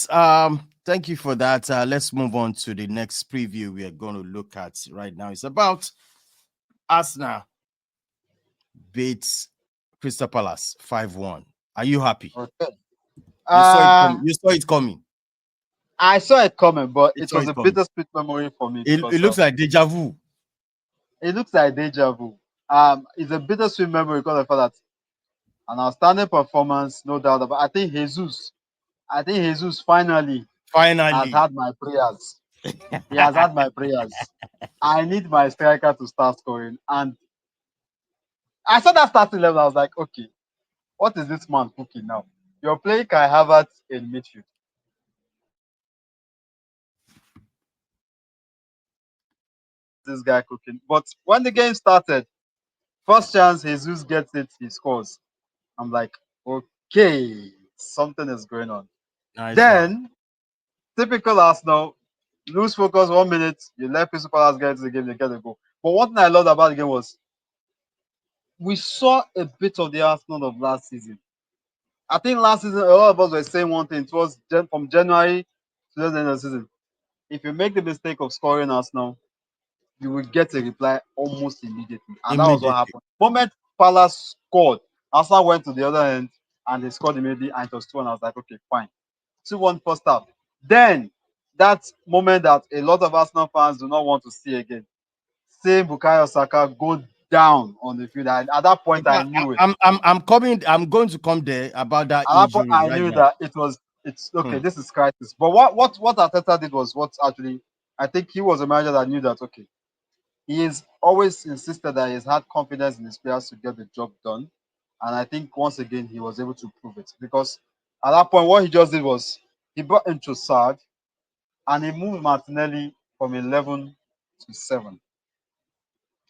Thank you for that. Let's move on to the next preview we are going to look at right now. It's about Arsenal beats Crystal Palace 5-1. Are you happy? Okay. You saw it coming. Uh, You saw it coming. I saw it coming, but You it saw was it a coming. bittersweet memory for me It because looks like deja vu. it looks like deja vu. It's a bittersweet memory because of the fact that an outstanding performance, no doubt about. I think Jesus finally has Finally. had my prayers. He has had my prayers. I need my striker to start scoring, and I saw that starting level. I was like, okay, what is this man cooking now? You're playing Kai Havertz in midfield. This guy cooking. But when the game started, first chance Jesus gets it, he scores. I'm like, okay, something is going on. Nice one. Then, typical Arsenal, lose focus 1 minute, you let Crystal Palace get into the game, they get a goal. But one thing I loved about the game was we saw a bit of the Arsenal of last season. I think last season, a lot of us were saying one thing. It was from January to the end of the season. If you make the mistake of scoring Arsenal, you will get a reply almost immediately. And that was what Immediately. happened. The moment Palace scored, Arsenal went to the other end and they scored immediately and it was 2-1. I was like, okay, fine. 2-1 first half. Then that moment that a lot of Arsenal fans do not want to see again. Seeing Bukayo Saka go down on the field. At that In point, I fact, knew it. I'm coming. I'm going to come there about that At that point, injury I right knew now. that it's okay. Hmm. This is crisis. But what Arteta did was what actually I think he was a manager that knew that okay, he is always insisted that he's had confidence in his players to get the job done, and I think once again he was able to prove it because at that point what he just did was he brought in Trossard and he moved Martinelli from 11 to 7.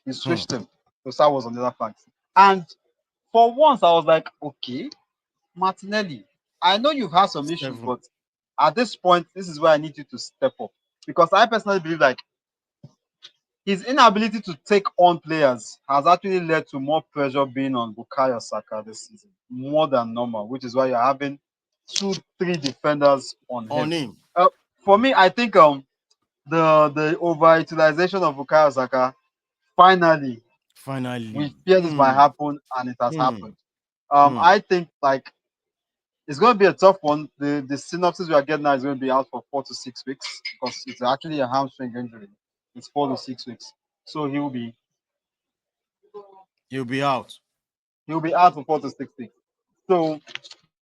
He Hmm. switched him. Trossard was on the other flank, and for once I was like, okay, Martinelli, I know you've had some issues, 7. but at this point, this is where I need you to step up. Because I personally believe like his inability to take on players has actually led to more pressure being on Bukayo Saka this season, more than normal, which is why you're having 2, 3 defenders on On him. him. Uh, for me, I think the overutilization of Bukayo Saka finally we Finally. fear this might Hmm. happen and it has Hmm. happened. Hmm. I think like it's going to be a tough one. The synopsis we are getting now is going to be out for 4 to 6 weeks because it's actually a hamstring injury. It's 4 to 6 weeks, so He'll be out. he'll be out for 4 to 6 weeks. So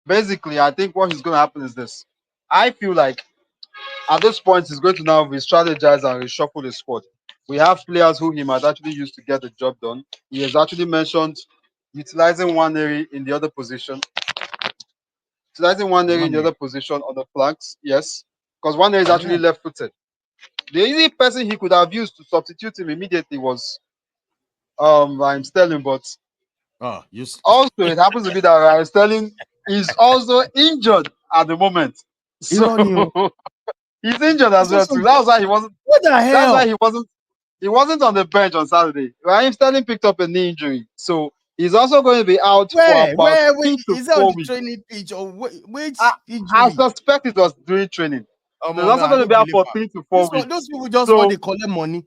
basically, I think what is going to happen is this. I feel like at this point he's going to now re-strategize and reshuffle the squad. We have players who he might actually use to get the job done. He has actually mentioned utilizing one area in the other position, utilizing one area in the Money. other position on the flanks. Yes, because one area is Yeah. actually left-footed. The only person he could have used to substitute him immediately was Raheem Sterling, but Oh, also it happens to be that Raheem Sterling is also injured at the moment. So Irony. he's injured as He's well also too. That was why he wasn't. what the That's why hell? he wasn't on the bench on Saturday. Raheem Sterling picked up a knee injury, so he's also going to be out for about Where 2 to 4 is it on the weeks. training pitch or I, which I injury? suspect it was during training. So he's Man, also I going to don't be out believe for her. 3 to 4 weeks. Those people just want So to collect money.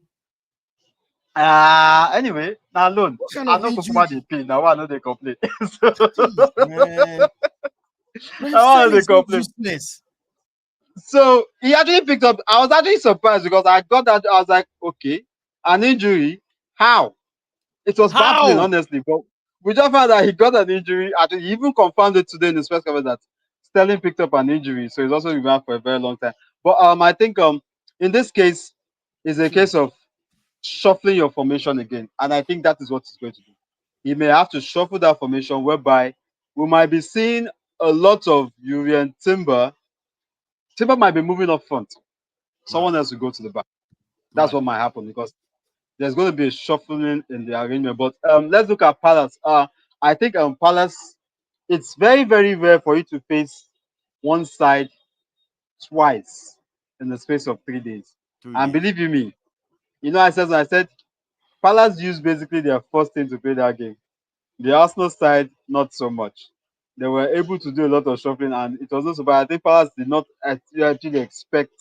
Anyway, now alone. What kind I of know Kukuma injury? they pay. Now I know they complain. So Jeez, man. Raheem now I know Sterling they is so complain. useless. So he actually picked up. I was actually surprised because I got that. I was like, okay, an injury. How? It was baffling, How? honestly. But we just found that he got an injury. Actually, he even confirmed it today in his press conference that Sterling picked up an injury, so he's also been out for a very long time. But I think in this case, it's a Hmm. case of shuffling your formation again. And I think that is what he's going to do. He may have to shuffle that formation whereby we might be seeing a lot of Urian Timber. Timber might be moving up front. Right. Someone else will go to the back. That's Right. what might happen because there's going to be a shuffling in the arrangement. But let's look at Palace. I think Palace, it's very, very rare for you to face one side twice in the space of 3 days. 2 days. And believe you me, I said Palace used basically their first team to play that game. The Arsenal side, not so much. they were able to do a lot of shuffling, and it was also. But I think Palace did not actually expect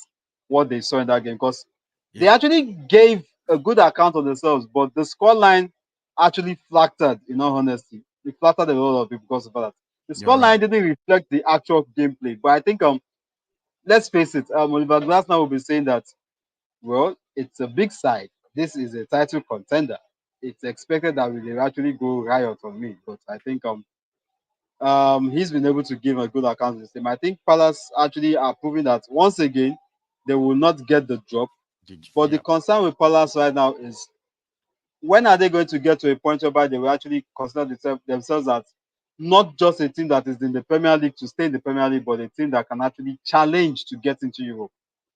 what they saw in that game because they Yeah. actually gave a good account of themselves, but the scoreline actually flattered. In all honesty, it flattered a lot of people because of that. The You're right. scoreline didn't reflect the actual gameplay. But I think let's face it, Oliver Glasner will be saying that, well, it's a big side. This is a title contender. It's expected that we will actually go riot on me. But I think he's been able to give a good account of the team. I think Palace actually are proving that once again they will not get the drop. But the Yeah. concern with Palace right now is, when are they going to get to a point whereby they will actually consider themselves as not just a team that is in the Premier League to stay in the Premier League, but a team that can actually challenge to get into Europe?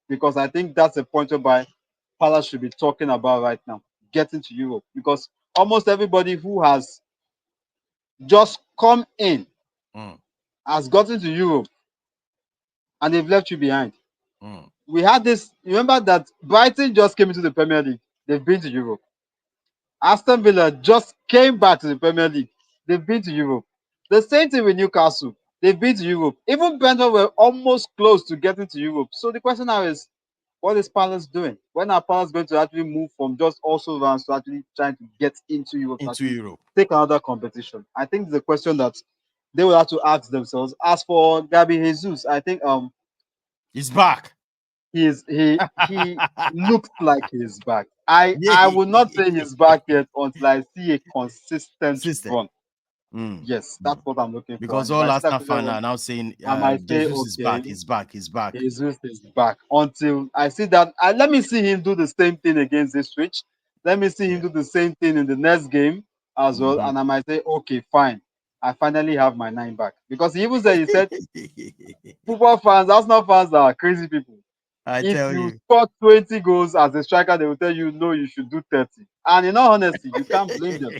Because I think that's a point whereby Palace should be talking about right now, getting to Europe. Because almost everybody who has just come in Mm, has gotten to Europe and they've left you behind. mm. We had this, remember that Brighton just came into the Premier League, they've been to Europe. Aston Villa just came back to the Premier League, they've been to Europe. The same thing with Newcastle, they've been to Europe. Even Brentford were almost close to getting to Europe. So the question now is, what is Palace doing? When are Palace going to actually move from just also rounds to actually trying to get into Europe, to Into actually Europe. take another competition? I think the question that they will have to ask themselves. As for Gabi Jesus, I think He's back. he looks like he's back. I Yeah. will not say he's back yet until I see a consistent System. run. Mm, Yes, that's mm. what I'm looking for. Because And if all I see that Arsenal consistent fans run, are now saying I might say, Jesus is back. okay, He's back. He's back. Jesus is back. Until I see that, let me see him do the same thing against this switch. Let me see him Yeah. do the same thing in the next game as well. Hmm. And I might say, okay, fine. I finally have my nine back. Because he even said, he said, football fans, Arsenal fans are crazy people. I If tell you you. score 20 goals as a striker, they will tell you, no, you should do 30. And in all honesty, you can't blame them.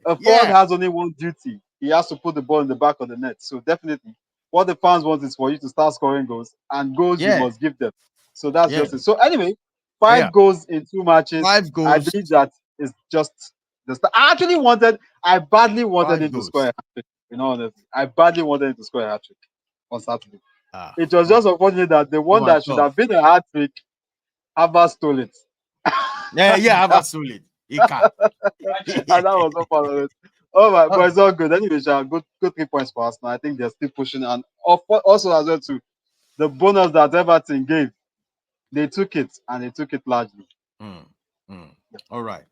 A forward Yeah. has only one duty. He has to put the ball in the back of the net. So definitely, what the fans want is for you to start scoring goals, and goals you Yeah. must give them. So that's Yeah. just it. So anyway, Yeah. 5 goals in 2 matches. Five I goals. believe that is just the start. I badly wanted Five him to score a goals. hat trick. In all honesty, I badly wanted him to score a hat trick on Saturday. Ah, It was come, just unfortunate that the come one on, that should tough. have been a hat trick, Havertz stole it. Yeah, and yeah, have solid. Ika. that was not part of it. All right, but Oh, it's all good. Anyway, good 3 points for us now. I think they're still pushing, and also as well too, the bonus that Everton gave, they took it and they took it largely. mm, mm. All right.